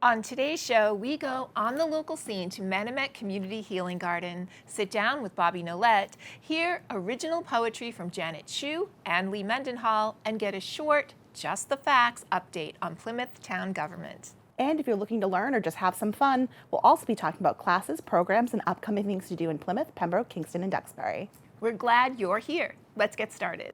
On today's show, we go on the local scene to Manomet Community Healing Garden, sit down with Bobby Nolet, hear original poetry from Janet Shue and Lee Mendenhall, and get a short, just the facts update on Plymouth town government. And if you're looking to learn or just have some fun, we'll also be talking about classes, programs, and upcoming things to do in Plymouth, Pembroke, Kingston, and Duxbury. We're glad you're here. Let's get started.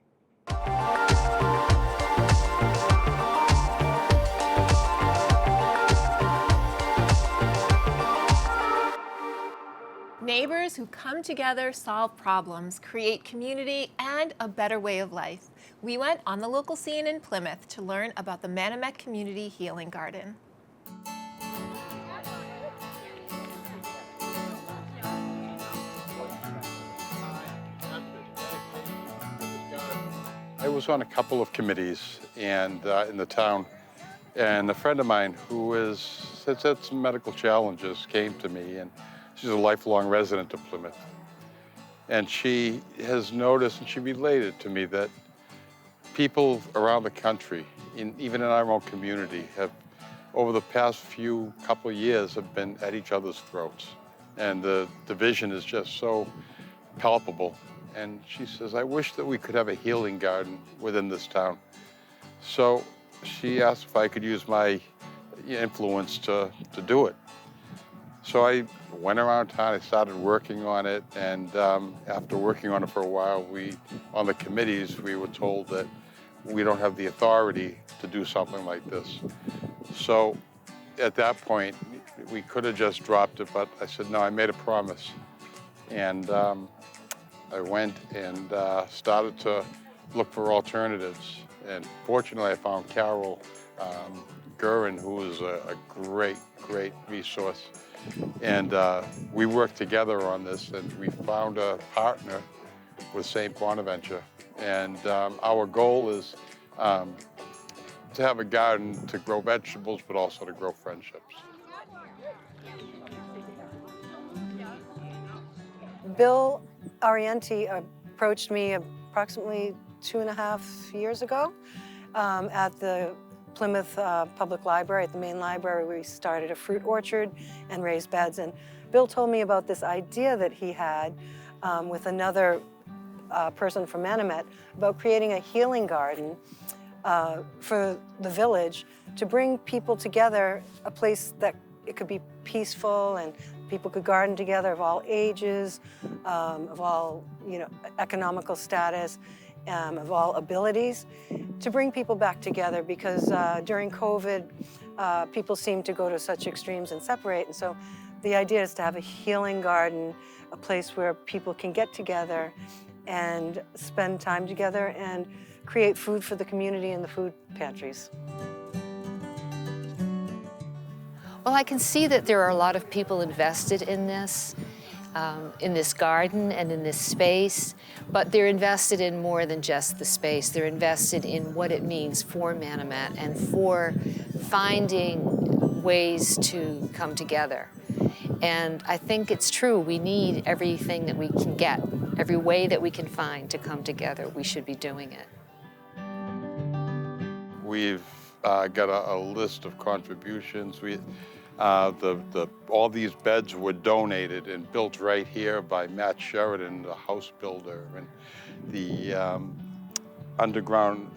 Neighbors who come together, solve problems, create community, and a better way of life. We went on the local scene in Plymouth to learn about the Manomet Community Healing Garden. I was on a couple of committees and in the town, and a friend of mine who has had some medical challenges came to me, and she's a lifelong resident of Plymouth. And she has noticed, and she related to me, that people around the country, even in our own community, have, over the past couple of years, have been at each other's throats. And the division is just so palpable. And she says, I wish that we could have a healing garden within this town. So she asked if I could use my influence to do it. So I went around town, I started working on it, and after working on it for a while, on the committees, we were told that we don't have the authority to do something like this. So at that point, we could have just dropped it, but I said, no, I made a promise. And I went and started to look for alternatives. And fortunately, I found Carol Gurin, who is a great resource. And we worked together on this, and we found a partner with St. Bonaventure. And our goal is to have a garden to grow vegetables, but also to grow friendships. Bill Arienti approached me approximately 2.5 years ago at the Plymouth Public Library, at the main library. We started a fruit orchard and raised beds. And Bill told me about this idea that he had with another person from Manomet about creating a healing garden for the village to bring people together, a place that it could be peaceful and people could garden together of all ages, of all economical status, of all abilities, to bring people back together because during COVID, people seem to go to such extremes and separate. And so the idea is to have a healing garden, a place where people can get together and spend time together and create food for the community in the food pantries. Well, I can see that there are a lot of people invested in this garden and in this space, but they're invested in more than just the space. They're invested in what it means for Manomet and for finding ways to come together. And I think it's true, we need everything that we can get, every way that we can find to come together, we should be doing it. We've got a list of contributions. All these beds were donated and built right here by Matt Sheridan, the house builder, and the underground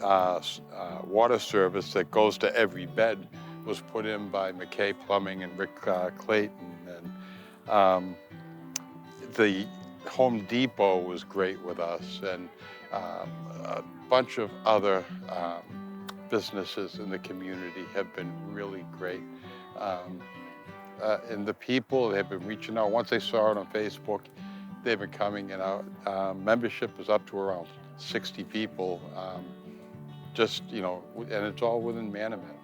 water service that goes to every bed was put in by McKay Plumbing and Rick Clayton. And the Home Depot was great with us, and a bunch of other businesses in the community have been really great. And the people, they've been reaching out. Once they saw it on Facebook, they've been coming, and our membership is up to around 60 people, and it's all within Manomet.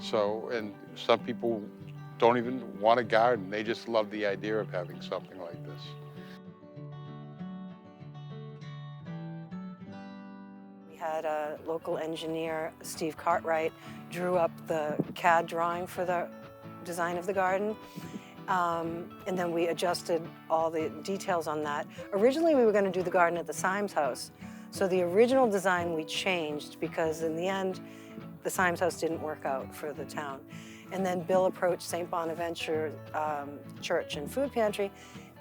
So, and some people don't even want a garden. They just love the idea of having something like this. We had a local engineer, Steve Cartwright, drew up the CAD drawing for the design of the garden. And then we adjusted all the details on that. Originally, we were going to do the garden at the Symes house. So the original design we changed because in the end, the Symes house didn't work out for the town. And then Bill approached St. Bonaventure Church and Food Pantry,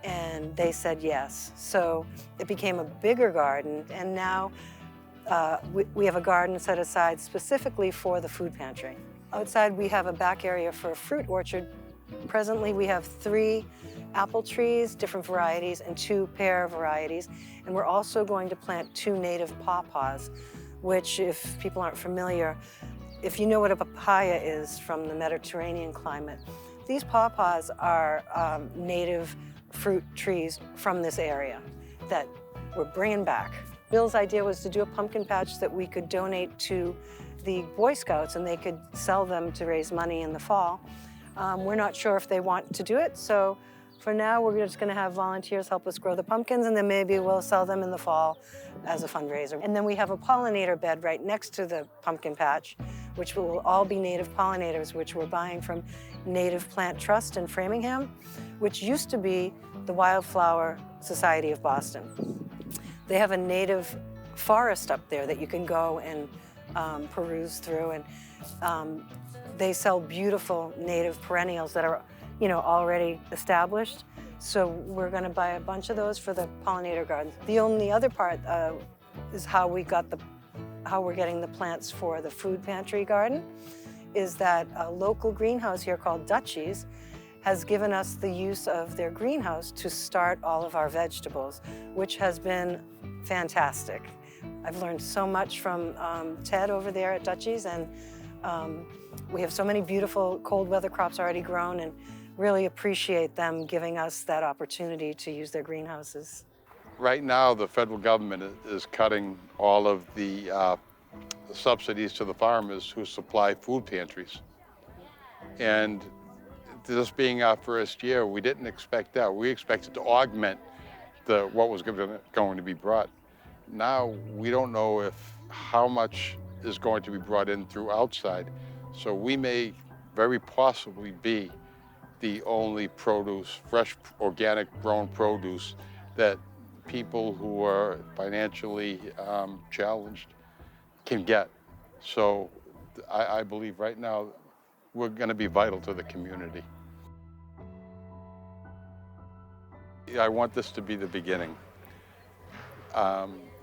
and they said yes. So it became a bigger garden, and now we have a garden set aside specifically for the food pantry. Outside we have a back area for a fruit orchard. Presently we have 3 apple trees, different varieties, and 2 pear varieties. And we're also going to plant 2 native pawpaws, which, if people aren't familiar, if you know what a papaya is from the Mediterranean climate, these pawpaws are native fruit trees from this area that we're bringing back. Bill's idea was to do a pumpkin patch that we could donate to the Boy Scouts and they could sell them to raise money in the fall. We're not sure if they want to do it, so for now we're just going to have volunteers help us grow the pumpkins, and then maybe we'll sell them in the fall as a fundraiser. And then we have a pollinator bed right next to the pumpkin patch, which will all be native pollinators, which we're buying from Native Plant Trust in Framingham, which used to be the Wildflower Society of Boston. They have a native forest up there that you can go and peruse through, and they sell beautiful native perennials that are, you know, already established. So we're going to buy a bunch of those for the pollinator gardens. The only other part is how we're getting the plants for the food pantry garden, is that a local greenhouse here called Dutchie's has given us the use of their greenhouse to start all of our vegetables, which has been fantastic. I've learned so much from Ted over there at Dutchie's, and we have so many beautiful cold weather crops already grown, and really appreciate them giving us that opportunity to use their greenhouses. Right now, the federal government is cutting all of the subsidies to the farmers who supply food pantries. And this being our first year, we didn't expect that. We expected to augment what was going to be brought. Now, we don't know how much is going to be brought in through outside. So we may very possibly be the only produce, fresh, organic grown produce, that people who are financially challenged can get. So I believe right now we're going to be vital to the community. I want this to be the beginning.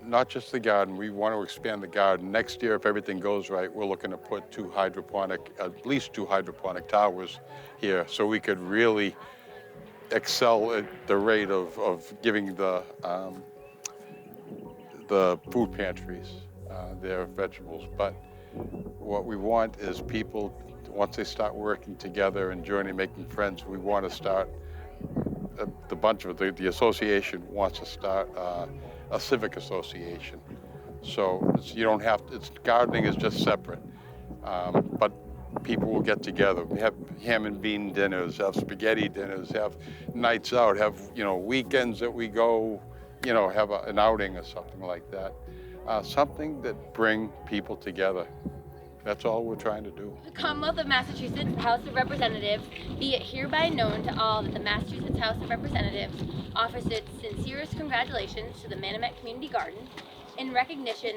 Not just the garden, we want to expand the garden. Next year, if everything goes right, we're looking to put at least two hydroponic towers here, so we could really excel at the rate of giving the food pantries their vegetables. But what we want is people, once they start working together and journey making friends, we want to start, the association wants to start a civic association. So you don't have to, gardening is just separate, but people will get together. We have ham and bean dinners, have spaghetti dinners, have nights out, have, weekends that we go, have an outing or something like that. Something that bring people together. That's all we're trying to do. The Commonwealth of Massachusetts House of Representatives, be it hereby known to all that the Massachusetts House of Representatives offers its sincerest congratulations to the Manomet Community Garden in recognition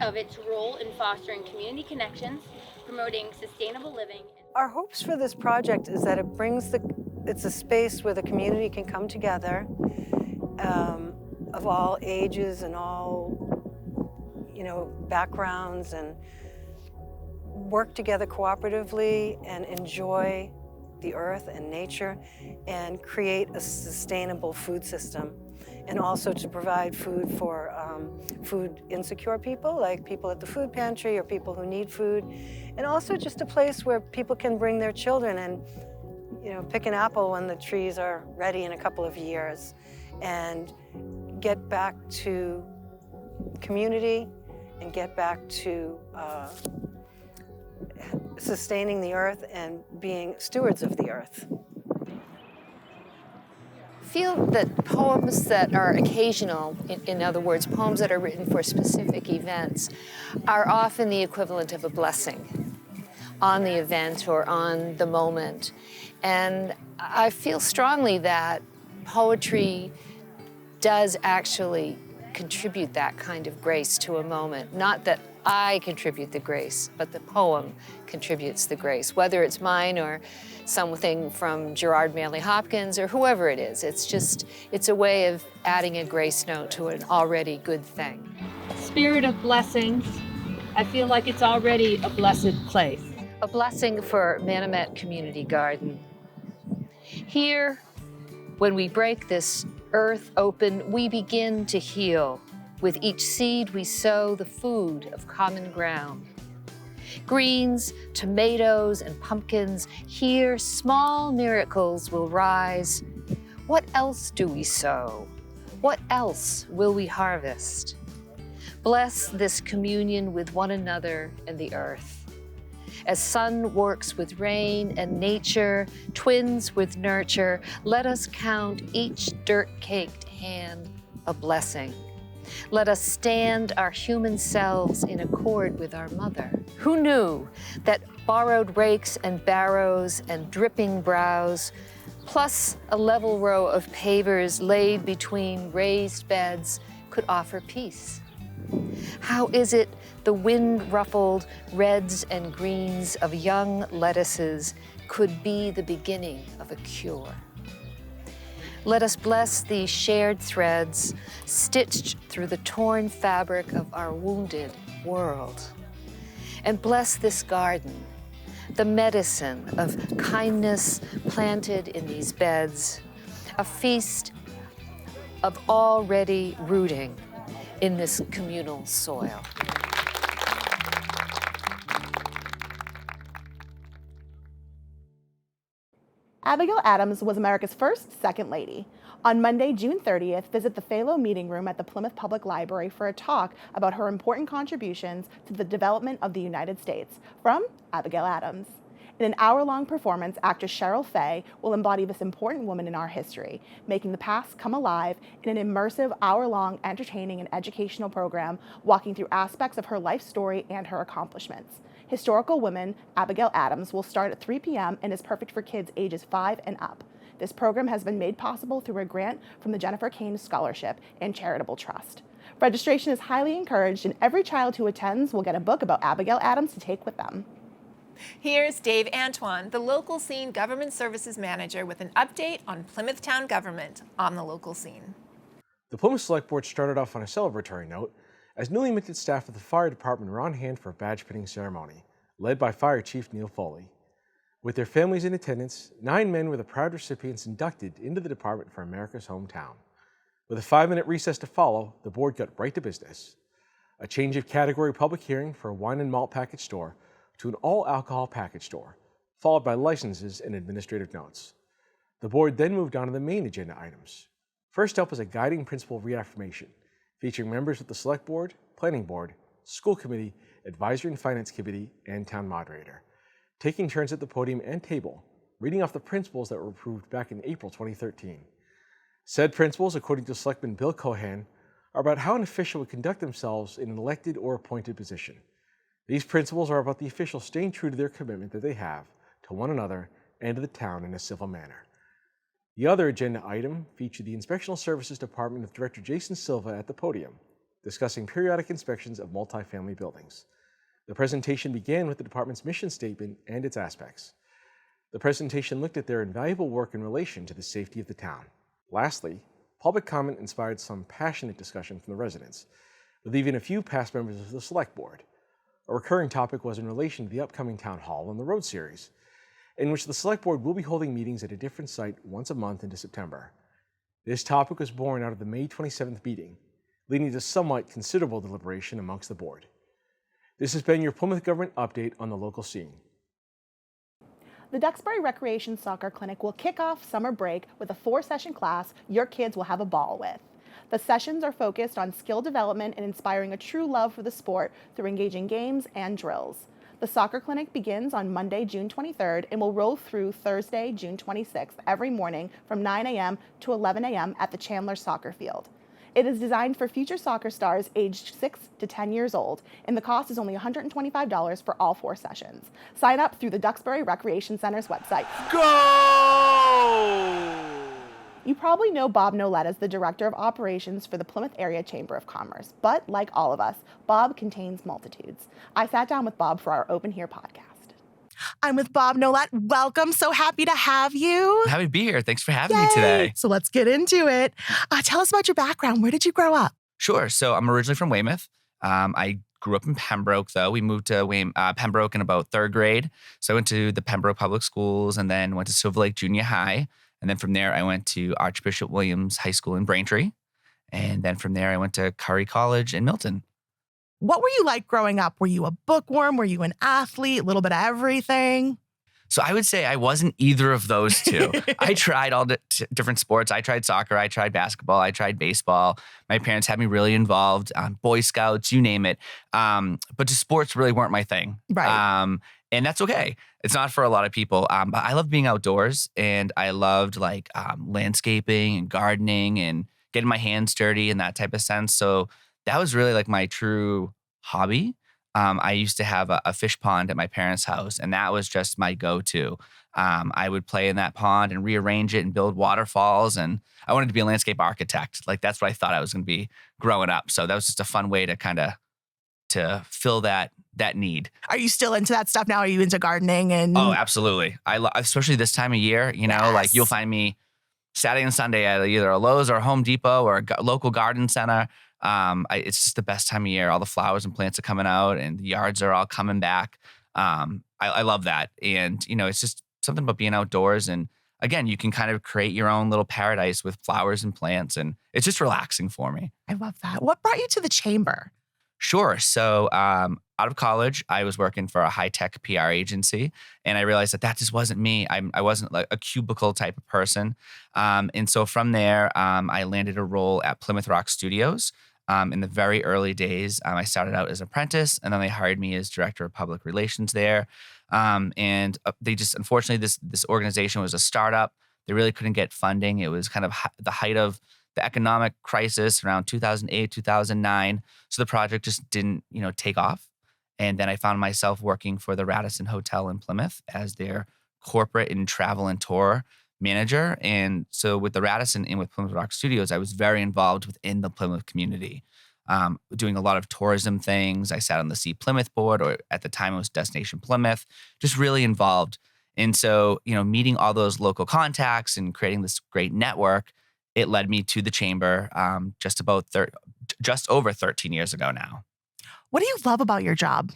of its role in fostering community connections, promoting sustainable living. Our hopes for this project is that it's a space where the community can come together, of all ages and all, backgrounds, and work together cooperatively and enjoy the earth and nature and create a sustainable food system, and also to provide food for food insecure people, like people at the food pantry or people who need food, and also just a place where people can bring their children and pick an apple when the trees are ready in a couple of years, and get back to community and get back to sustaining the earth and being stewards of the earth. I feel that poems that are occasional, in other words, poems that are written for specific events, are often the equivalent of a blessing on the event or on the moment. And I feel strongly that poetry does actually contribute that kind of grace to a moment. Not that I contribute the grace, but the poem contributes the grace, whether it's mine or something from Gerard Manley Hopkins or whoever it is. It's a way of adding a grace note to an already good thing. Spirit of blessings, I feel like it's already a blessed place. A blessing for Manomet Community Garden. Here, when we break this earth open, we begin to heal. With each seed we sow the food of common ground. Greens, tomatoes, and pumpkins, here small miracles will rise. What else do we sow? What else will we harvest? Bless this communion with one another and the earth. As sun works with rain and nature, twins with nurture, let us count each dirt-caked hand a blessing. Let us stand our human selves in accord with our mother. Who knew that borrowed rakes and barrows and dripping brows, plus a level row of pavers laid between raised beds, could offer peace? How is it the wind-ruffled reds and greens of young lettuces could be the beginning of a cure? Let us bless these shared threads stitched through the torn fabric of our wounded world. And bless this garden, the medicine of kindness planted in these beds, a feast of already rooting in this communal soil. Abigail Adams was America's first Second Lady. On Monday, June 30th, visit the Phalo Meeting Room at the Plymouth Public Library for a talk about her important contributions to the development of the United States from Abigail Adams. In an hour-long performance, actress Cheryl Fay will embody this important woman in our history, making the past come alive in an immersive, hour-long, entertaining and educational program, walking through aspects of her life story and her accomplishments. Historical Woman, Abigail Adams, will start at 3 p.m. and is perfect for kids ages 5 and up. This program has been made possible through a grant from the Jennifer Cain Scholarship and Charitable Trust. Registration is highly encouraged, and every child who attends will get a book about Abigail Adams to take with them. Here's Dave Antoine, the Local Scene Government Services Manager, with an update on Plymouth Town government on the local scene. The Plymouth Select Board started off on a celebratory note as newly minted staff of the fire department were on hand for a badge pinning ceremony, led by Fire Chief Neil Foley. With their families in attendance, 9 men were the proud recipients inducted into the department for America's hometown. With a 5-minute recess to follow, the board got right to business. A change of category public hearing for a wine and malt package store to an all-alcohol package store, followed by licenses and administrative notes. The board then moved on to the main agenda items. First up was a guiding principle reaffirmation, featuring members of the Select Board, Planning Board, School Committee, Advisory and Finance Committee, and Town Moderator, taking turns at the podium and table, reading off the principles that were approved back in April 2013. Said principles, according to Selectman Bill Cohan, are about how an official would conduct themselves in an elected or appointed position. These principles are about the officials staying true to their commitment that they have to one another and to the town in a civil manner. The other agenda item featured the Inspectional Services Department with Director Jason Silva at the podium, discussing periodic inspections of multifamily buildings. The presentation began with the department's mission statement and its aspects. The presentation looked at their invaluable work in relation to the safety of the town. Lastly, public comment inspired some passionate discussion from the residents, with even a few past members of the Select Board. A recurring topic was in relation to the upcoming Town Hall and the Road Series, in which the Select Board will be holding meetings at a different site once a month into September. This topic was born out of the May 27th meeting, leading to somewhat considerable deliberation amongst the board. This has been your Plymouth Government Update on the local scene. The Duxbury Recreation Soccer Clinic will kick off summer break with a 4-session class your kids will have a ball with. The sessions are focused on skill development and inspiring a true love for the sport through engaging games and drills. The soccer clinic begins on Monday, June 23rd and will roll through Thursday, June 26th every morning from 9 a.m. to 11 a.m. at the Chandler Soccer Field. It is designed for future soccer stars aged 6 to 10 years old, and the cost is only $125 for all 4 sessions. Sign up through the Duxbury Recreation Center's website. Go! You probably know Bob Nolet as the Director of Operations for the Plymouth Area Chamber of Commerce, but like all of us, Bob contains multitudes. I sat down with Bob for our Open Here podcast. I'm with Bob Nolet. Welcome. So happy to have you. Happy to be here. Thanks for having me today. So let's get into it. Tell us about your background. Where did you grow up? Sure. So I'm originally from Weymouth. I grew up in Pembroke, though. We moved to Pembroke in about third grade. So I went to the Pembroke Public Schools and then went to Silver Lake Junior High. And then from there, I went to Archbishop Williams High School in Braintree. And then from there, I went to Curry College in Milton. What were you like growing up? Were you a bookworm? Were you an athlete? A little bit of everything? So I would say I wasn't either of those two. I tried all the different sports. I tried soccer. I tried basketball. I tried baseball. My parents had me really involved. Boy Scouts, you name it. But just sports really weren't my thing. Right. And that's okay. It's not for a lot of people. But I loved being outdoors, and I loved landscaping and gardening and getting my hands dirty and that type of sense. So that was really like my true hobby. I used to have a fish pond at my parents' house, and that was just my go-to. I would play in that pond and rearrange it and build waterfalls, and I wanted to be a landscape architect. Like, that's what I thought I was going to be growing up. So that was just a fun way to fill that need. Are you still into that stuff now? Are you into gardening? Oh, absolutely. Especially this time of year, Yes. Like you'll find me Saturday and Sunday at either a Lowe's or a Home Depot or a local garden center. It's just the best time of year. All the flowers and plants are coming out and the yards are all coming back. I love that. And, it's just something about being outdoors. And again, you can kind of create your own little paradise with flowers and plants. And it's just relaxing for me. I love that. What brought you to the chamber? Sure. So out of college, I was working for a high-tech PR agency, and I realized that just wasn't me. I wasn't like a cubicle type of person. And so from there, I landed a role at Plymouth Rock Studios. In the very early days, I started out as an apprentice, and then they hired me as director of public relations there. And they just, unfortunately, this organization was a startup. They really couldn't get funding. It was kind of the height of the economic crisis around 2008, 2009. So the project just didn't, take off. And then I found myself working for the Radisson Hotel in Plymouth as their corporate and travel and tour manager. And so with the Radisson and with Plymouth Rock Studios, I was very involved within the Plymouth community, doing a lot of tourism things. I sat on the See Plymouth board, or at the time it was Destination Plymouth, just really involved. And so, meeting all those local contacts and creating this great network, it led me to the chamber just over 13 years ago now. What do you love about your job?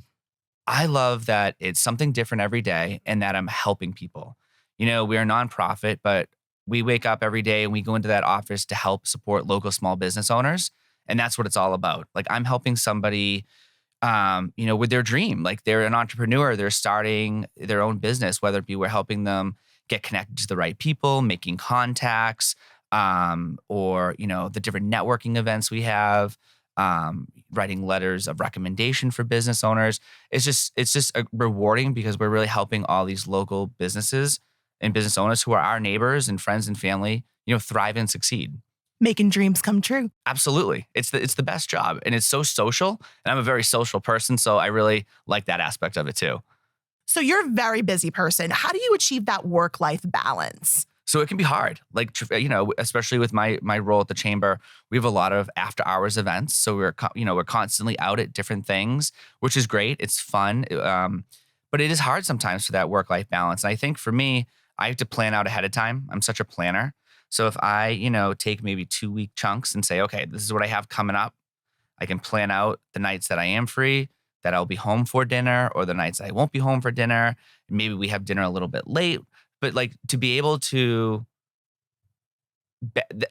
I love that it's something different every day and that I'm helping people. We're a nonprofit, but we wake up every day and we go into that office to help support local small business owners. And that's what it's all about. Like, I'm helping somebody, with their dream. Like, they're an entrepreneur, they're starting their own business, whether it be we're helping them get connected to the right people, making contacts, or, the different networking events we have, writing letters of recommendation for business owners. It's just rewarding because we're really helping all these local businesses and business owners who are our neighbors and friends and family, thrive and succeed. Making dreams come true. Absolutely. It's the best job, and it's so social, and I'm a very social person, so I really like that aspect of it too. So you're a very busy person. How do you achieve that work-life balance? So it can be hard, especially with my role at the chamber. We have a lot of after-hours events, so we're constantly out at different things, which is great. It's fun, but it is hard sometimes for that work-life balance. And I think for me, I have to plan out ahead of time. I'm such a planner. So if I, take maybe 2-week chunks and say, okay, this is what I have coming up, I can plan out the nights that I am free, that I'll be home for dinner, or the nights I won't be home for dinner. Maybe we have dinner a little bit late. But to be able to,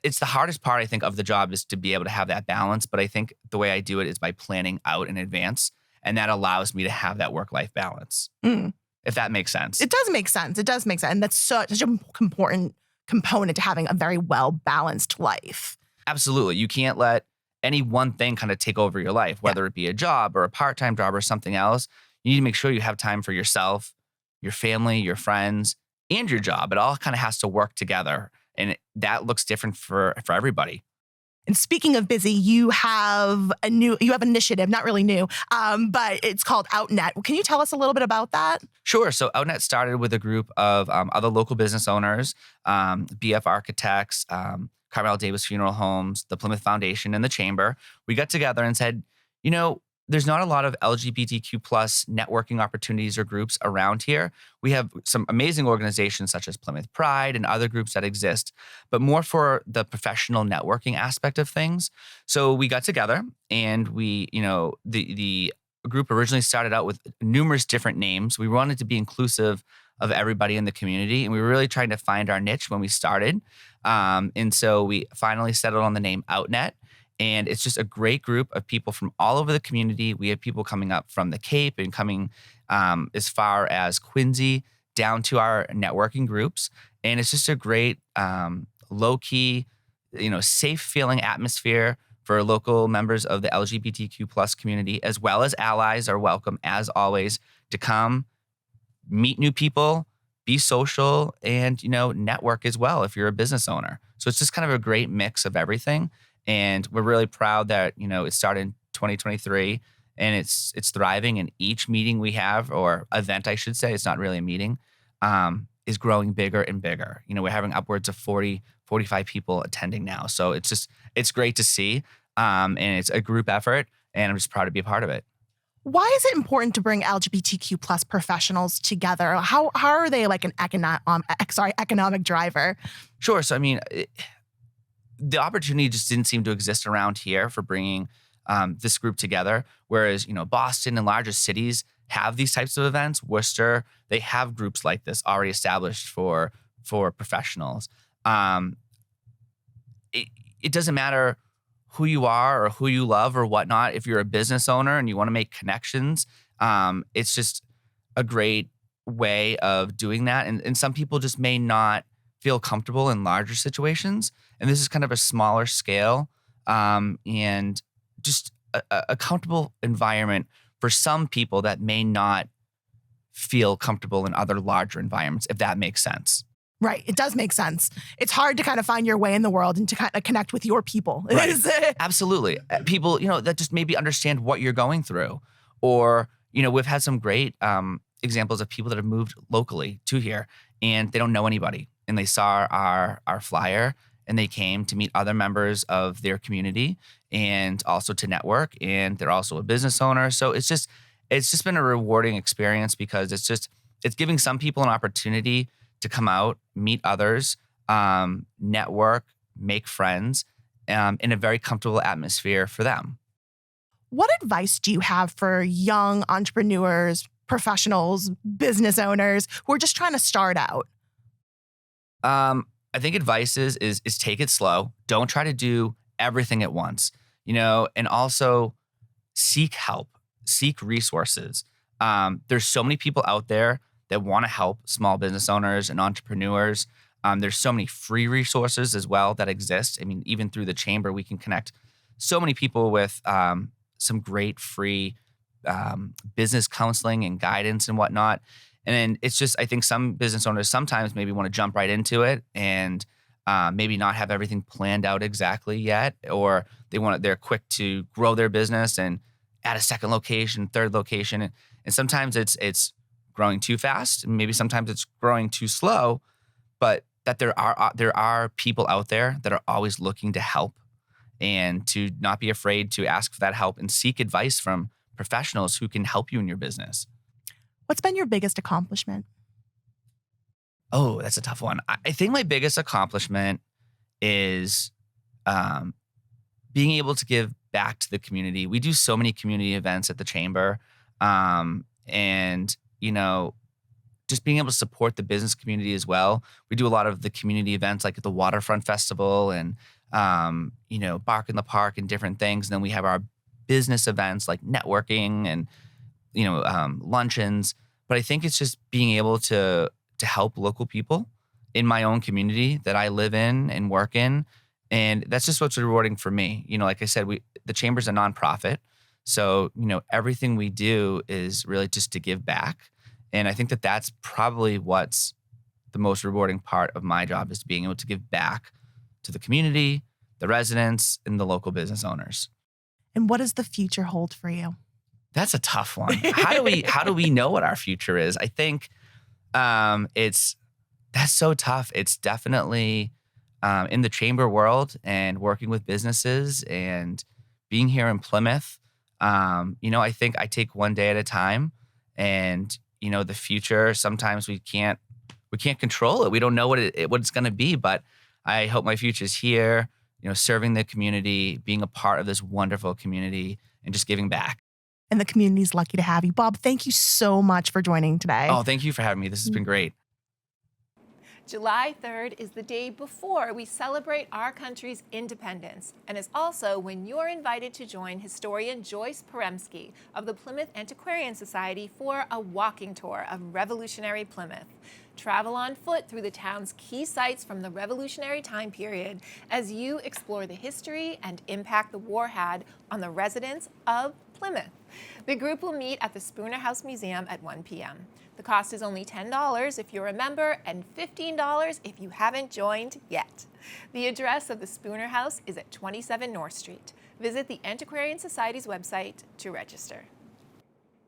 it's the hardest part, I think, of the job, is to be able to have that balance. But I think the way I do it is by planning out in advance. And that allows me to have that work-life balance, if that makes sense. It does make sense. And that's such an important component to having a very well-balanced life. Absolutely. You can't let any one thing kind of take over your life, whether it be a job or a part-time job or something else. You need to make sure you have time for yourself, your family, your friends, and your job. It all kind of has to work together. And that looks different for everybody. And speaking of busy, you have an initiative, not really new, but it's called OutNet. Can you tell us a little bit about that? Sure. So OutNet started with a group of other local business owners, BF Architects, Carmel Davis Funeral Homes, the Plymouth Foundation, and the Chamber. We got together and said, there's not a lot of LGBTQ plus networking opportunities or groups around here. We have some amazing organizations such as Plymouth Pride and other groups that exist, but more for the professional networking aspect of things. So we got together and we, the group originally started out with numerous different names. We wanted to be inclusive of everybody in the community, and we were really trying to find our niche when we started. And so we finally settled on the name OutNet. And it's just a great group of people from all over the community. We have people coming up from the Cape and coming as far as Quincy down to our networking groups. And it's just a great low-key, safe feeling atmosphere for local members of the LGBTQ plus community, as well as allies are welcome, as always, to come meet new people, be social, and, network as well if you're a business owner. So it's just kind of a great mix of everything. And we're really proud that, it started in 2023 and it's thriving. And each meeting we have, or event, I should say, it's not really a meeting, is growing bigger and bigger. We're having upwards of 40, 45 people attending now. So it's great to see. And it's a group effort, and I'm just proud to be a part of it. Why is it important to bring LGBTQ plus professionals together? How are they like an economic driver? Sure. So, the opportunity just didn't seem to exist around here for bringing this group together. Whereas, Boston and larger cities have these types of events. Worcester, they have groups like this already established for professionals. It doesn't matter who you are or who you love or whatnot. If you're a business owner and you want to make connections, it's just a great way of doing that. And some people just may not feel comfortable in larger situations. And this is kind of a smaller scale and just a comfortable environment for some people that may not feel comfortable in other larger environments, if that makes sense. Right. It does make sense. It's hard to kind of find your way in the world and to kind of connect with your people. Right. Absolutely. People, that just maybe understand what you're going through. Or, we've had some great examples of people that have moved locally to here and they don't know anybody. And they saw our flyer and they came to meet other members of their community and also to network. And they're also a business owner. So it's just been a rewarding experience because it's giving some people an opportunity to come out, meet others, network, make friends in a very comfortable atmosphere for them. What advice do you have for young entrepreneurs, professionals, business owners who are just trying to start out? I think advice is take it slow. Don't try to do everything at once, and also seek help, seek resources. There's so many people out there that want to help small business owners and entrepreneurs. There's so many free resources as well that exist. Even through the Chamber, we can connect so many people with some great free business counseling and guidance and whatnot. And then it's just, I think some business owners sometimes maybe want to jump right into it and maybe not have everything planned out exactly yet, or they're quick to grow their business and add a second location, third location. And sometimes it's growing too fast. And maybe sometimes it's growing too slow, but that there are people out there that are always looking to help and to not be afraid to ask for that help and seek advice from professionals who can help you in your business. What's been your biggest accomplishment? Oh, that's a tough one. I think my biggest accomplishment is being able to give back to the community. We do so many community events at the Chamber, and just being able to support the business community as well. We do a lot of the community events like at the Waterfront Festival and Bark in the Park and different things. And then we have our business events like networking and luncheons. But I think it's just being able to help local people in my own community that I live in and work in. And that's just what's rewarding for me. Like I said, the Chamber's a nonprofit. So, everything we do is really just to give back. And I think that that's probably what's the most rewarding part of my job, is being able to give back to the community, the residents, and the local business owners. And what does the future hold for you? That's a tough one. How do we know what our future is? I think that's so tough. It's definitely in the chamber world and working with businesses and being here in Plymouth. I think I take one day at a time, and the future, sometimes we can't control it. We don't know what it's going to be, but I hope my future is here, serving the community, being a part of this wonderful community, and just giving back. And the community's lucky to have you. Bob, thank you so much for joining today. Oh, thank you for having me. This has been great. July 3rd is the day before we celebrate our country's independence, and is also when you're invited to join historian Joyce Poremski of the Plymouth Antiquarian Society for a walking tour of Revolutionary Plymouth. Travel on foot through the town's key sites from the Revolutionary time period as you explore the history and impact the war had on the residents of Plymouth. The group will meet at the Spooner House Museum at 1 p.m. The cost is only $10 if you're a member and $15 if you haven't joined yet. The address of the Spooner House is at 27 North Street. Visit the Antiquarian Society's website to register.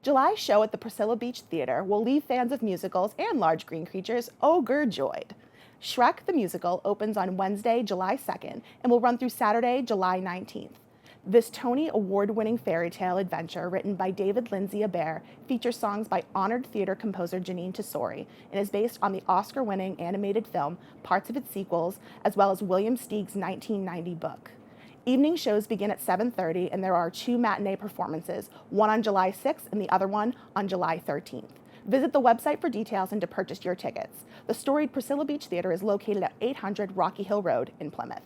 July's show at the Priscilla Beach Theater will leave fans of musicals and large green creatures overjoyed. Shrek the Musical opens on Wednesday, July 2nd, and will run through Saturday, July 19th. This Tony Award-winning fairy tale adventure, written by David Lindsay Abaire, features songs by honored theater composer Janine Tesori and is based on the Oscar-winning animated film, parts of its sequels, as well as William Steig's 1990 book. Evening shows begin at 7:30, and there are 2 matinee performances, one on July 6th and the other one on July 13th. Visit the website for details and to purchase your tickets. The storied Priscilla Beach Theater is located at 800 Rocky Hill Road in Plymouth.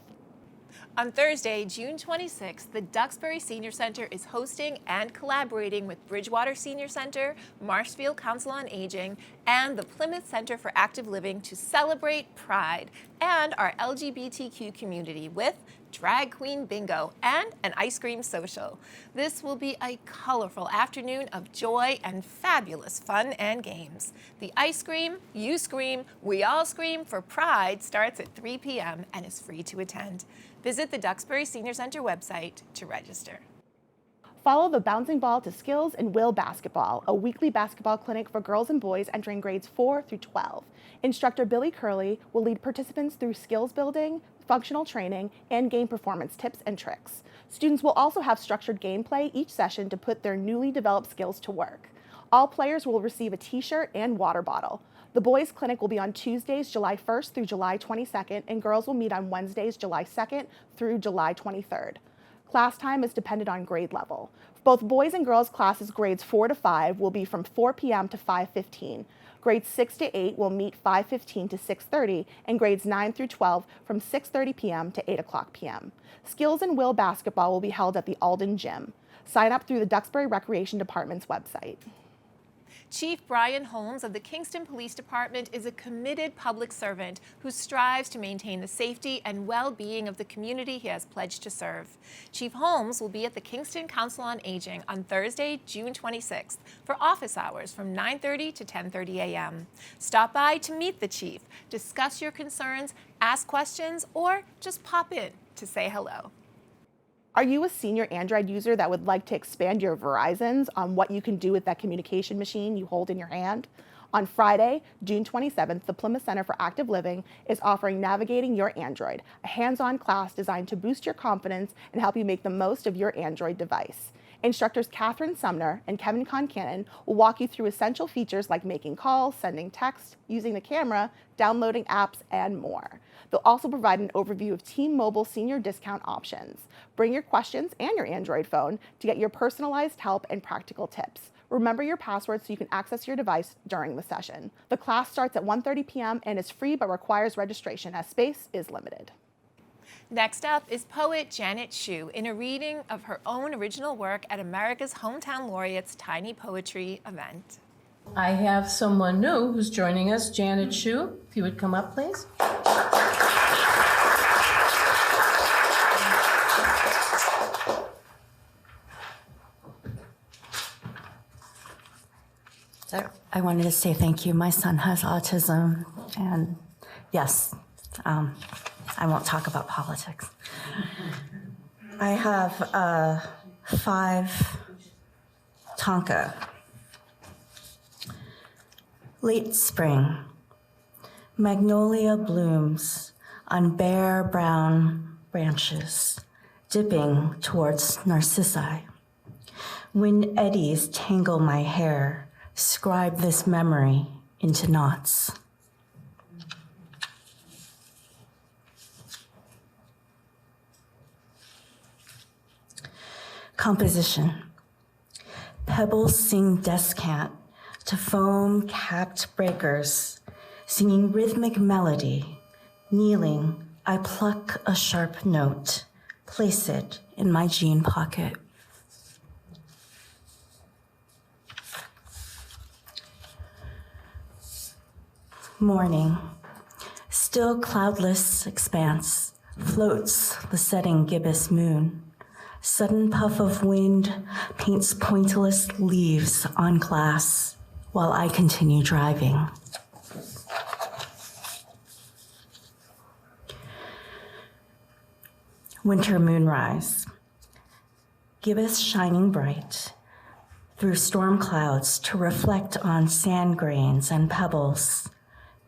On Thursday, June 26th, the Duxbury Senior Center is hosting and collaborating with Bridgewater Senior Center, Marshfield Council on Aging, and the Plymouth Center for Active Living to celebrate Pride and our LGBTQ community with drag queen bingo and an ice cream social. This will be a colorful afternoon of joy and fabulous fun and games. The ice cream, you scream, we all scream for Pride starts at 3 p.m. and is free to attend. Visit the Duxbury Senior Center website to register. Follow the Bouncing Ball to Skills and Will Basketball, a weekly basketball clinic for girls and boys entering grades 4 through 12. Instructor Billy Curley will lead participants through skills building, functional training, and game performance tips and tricks. Students will also have structured gameplay each session to put their newly developed skills to work. All players will receive a t-shirt and water bottle. The boys' clinic will be on Tuesdays, July 1st through July 22nd, and girls will meet on Wednesdays, July 2nd through July 23rd. Class time is dependent on grade level. Both boys and girls classes grades 4 to 5 will be from 4 p.m. to 5:15. Grades 6 to 8 will meet 5:15 to 6:30, and grades 9 through 12 from 6:30 p.m. to 8 o'clock p.m. Skills and Will Basketball will be held at the Alden Gym. Sign up through the Duxbury Recreation Department's website. Chief Brian Holmes of the Kingston Police Department is a committed public servant who strives to maintain the safety and well-being of the community he has pledged to serve. Chief Holmes will be at the Kingston Council on Aging on Thursday, June 26th for office hours from 9:30 to 10:30 a.m. Stop by to meet the chief, discuss your concerns, ask questions, or just pop in to say hello. Are you a senior Android user that would like to expand your Verizons on what you can do with that communication machine you hold in your hand? On Friday, June 27th, the Plymouth Center for Active Living is offering Navigating Your Android, a hands-on class designed to boost your confidence and help you make the most of your Android device. Instructors Catherine Sumner and Kevin Concannon will walk you through essential features like making calls, sending text, using the camera, downloading apps, and more. They'll also provide an overview of T-Mobile senior discount options. Bring your questions and your Android phone to get your personalized help and practical tips. Remember your password so you can access your device during the session. The class starts at 1:30 p.m. and is free but requires registration as space is limited. Next up is poet Janet Shue in a reading of her own original work at America's Hometown Laureates Tiny Poetry event. I have someone new who's joining us, Janet Shue. If you would come up, please. So I wanted to say thank you. My son has autism, and yes, I won't talk about politics. I have 5 Tonka. Late spring. Magnolia blooms on bare brown branches, dipping towards narcissi. Wind eddies tangle my hair, scribe this memory into knots. Composition. Pebbles sing descant to foam-capped breakers, singing rhythmic melody. Kneeling, I pluck a sharp note, place it in my jean pocket. Morning. Still cloudless expanse, floats the setting gibbous moon. Sudden puff of wind paints pointless leaves on glass while I continue driving. Winter moonrise. Gibbous shining bright through storm clouds to reflect on sand grains and pebbles,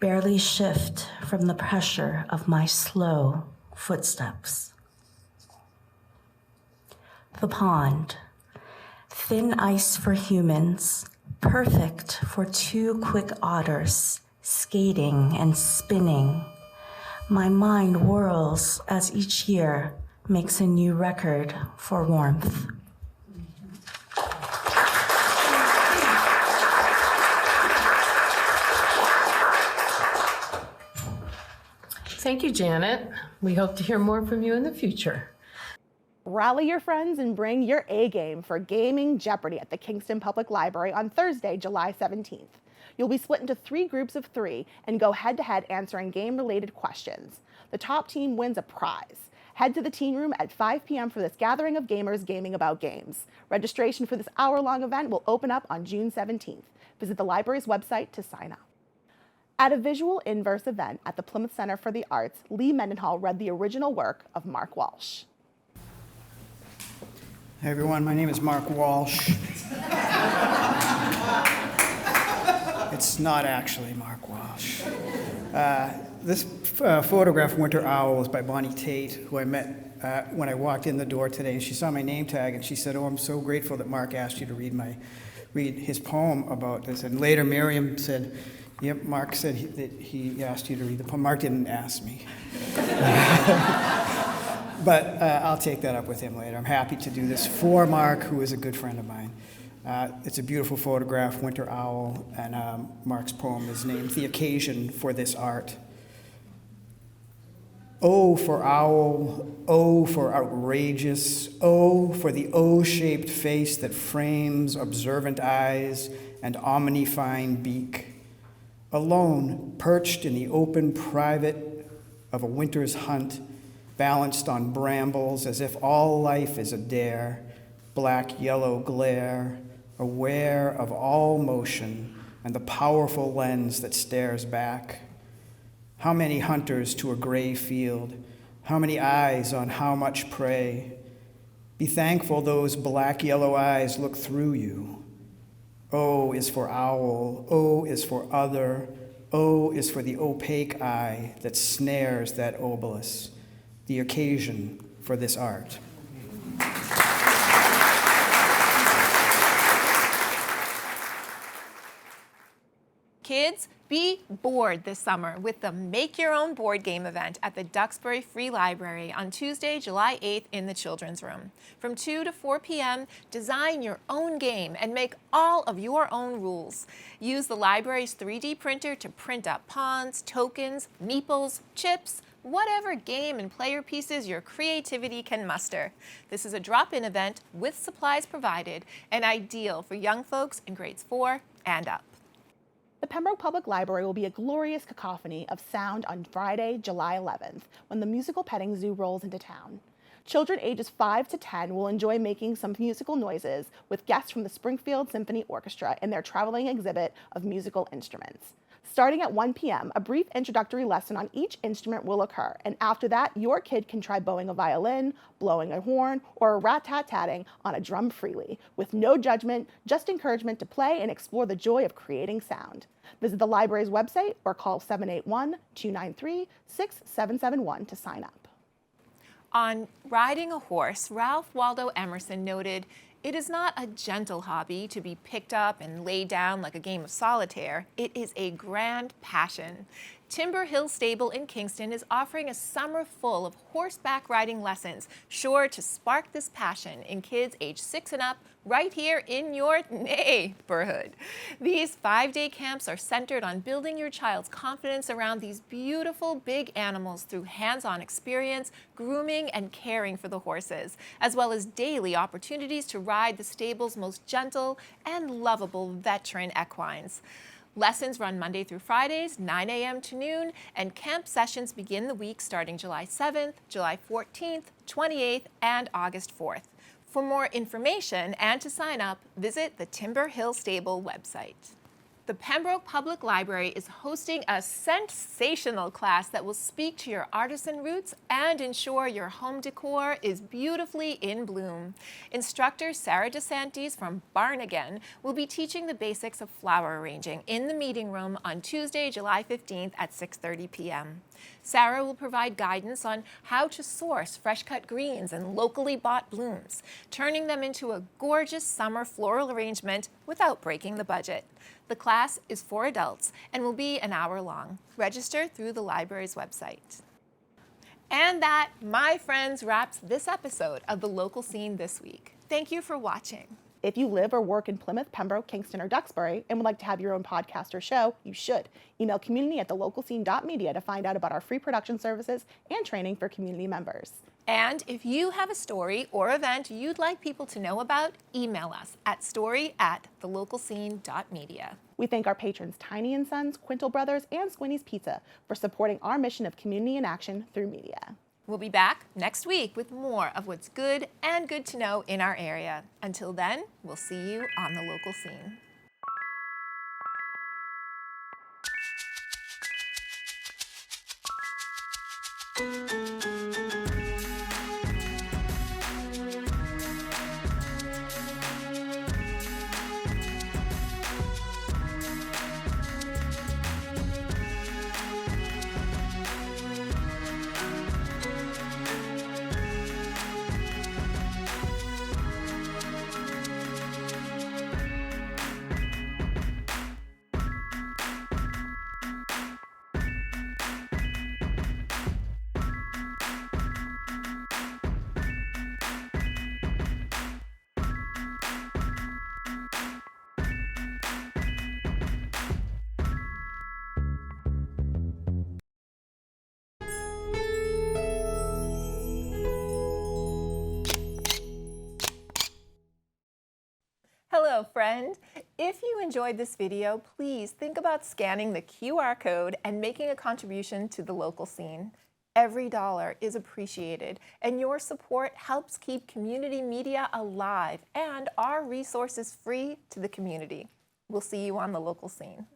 barely shift from the pressure of my slow footsteps. The pond. Thin ice for humans, perfect for 2 quick otters, skating and spinning. My mind whirls as each year makes a new record for warmth. Thank you, Janet. We hope to hear more from you in the future. Rally your friends and bring your A game for Gaming Jeopardy at the Kingston Public Library on Thursday, July 17th. You'll be split into 3 groups of 3 and go head-to-head answering game-related questions. The top team wins a prize. Head to the teen room at 5 p.m. for this gathering of gamers gaming about games. Registration for this hour-long event will open up on June 17th. Visit the library's website to sign up. At a visual inverse event at the Plymouth Center for the Arts, Lee Mendenhall read the original work of Mark Walsh. Hey everyone, my name is Mark Walsh. It's not actually Mark Walsh. This photograph, Winter Owl, is by Bonnie Tate, who I met when I walked in the door today. And she saw my name tag and she said, "Oh, I'm so grateful that Mark asked you to read his poem about this." And later Miriam said, "Yep, Mark said that he asked you to read the poem." Mark didn't ask me. But I'll take that up with him later. I'm happy to do this for Mark, who is a good friend of mine. It's a beautiful photograph, Winter Owl, and Mark's poem is named "The Occasion for This Art." O for owl, O for outrageous, O for the O-shaped face that frames observant eyes and omnifying beak. Alone, perched in the open private of a winter's hunt, balanced on brambles as if all life is a dare, black-yellow glare, aware of all motion and the powerful lens that stares back. How many hunters to a gray field? How many eyes on how much prey? Be thankful those black-yellow eyes look through you. O is for owl, O is for other, O is for the opaque eye that snares that obelisk. The occasion for this art. Kids, be bored this summer with the Make Your Own Board Game event at the Duxbury Free Library on Tuesday, July 8th in the Children's Room. From 2 to 4 p.m., design your own game and make all of your own rules. Use the library's 3D printer to print up pawns, tokens, meeples, chips, whatever game and player pieces your creativity can muster. This is a drop-in event with supplies provided and ideal for young folks in grades 4 and up. The Pembroke Public Library will be a glorious cacophony of sound on Friday, July 11th, when the musical petting zoo rolls into town. Children ages 5 to 10 will enjoy making some musical noises with guests from the Springfield Symphony Orchestra in their traveling exhibit of musical instruments. Starting at 1 p.m., a brief introductory lesson on each instrument will occur, and after that, your kid can try bowing a violin, blowing a horn, or rat-tat-tatting on a drum freely, with no judgment, just encouragement to play and explore the joy of creating sound. Visit the library's website or call 781-293-6771 to sign up. On riding a horse, Ralph Waldo Emerson noted, "It is not a gentle hobby to be picked up and laid down like a game of solitaire. It is a grand passion." Timber Hill Stable in Kingston is offering a summer full of horseback riding lessons, sure to spark this passion in kids age 6 and up right here in your neighborhood. These 5-day camps are centered on building your child's confidence around these beautiful big animals through hands-on experience, grooming, and caring for the horses, as well as daily opportunities to ride the stable's most gentle and lovable veteran equines. Lessons run Monday through Fridays, 9 a.m. to noon, and camp sessions begin the week starting July 7th, July 14th, 28th, and August 4th. For more information and to sign up, visit the Timber Hill Stable website. The Pembroke Public Library is hosting a sensational class that will speak to your artisan roots and ensure your home decor is beautifully in bloom. Instructor Sarah DeSantis from Barnegan will be teaching the basics of flower arranging in the meeting room on Tuesday, July 15th at 6:30 p.m. Sarah will provide guidance on how to source fresh-cut greens and locally bought blooms, turning them into a gorgeous summer floral arrangement without breaking the budget. The class is for adults and will be an hour long. Register through the library's website. And that, my friends, wraps this episode of The Local Scene this week. Thank you for watching. If you live or work in Plymouth, Pembroke, Kingston, or Duxbury and would like to have your own podcast or show, you should. Email community@thelocalscene.media to find out about our free production services and training for community members. And if you have a story or event you'd like people to know about, email us at story@thelocalscene.media. We thank our patrons Tiny & Sons, Quintal Brothers, and Squinny's Pizza for supporting our mission of community in action through media. We'll be back next week with more of what's good and good to know in our area. Until then, we'll see you on The Local Scene. Hello, friend. If you enjoyed this video, please think about scanning the QR code and making a contribution to The Local Scene. Every dollar is appreciated, and your support helps keep community media alive and our resources free to the community. We'll see you on The Local Scene.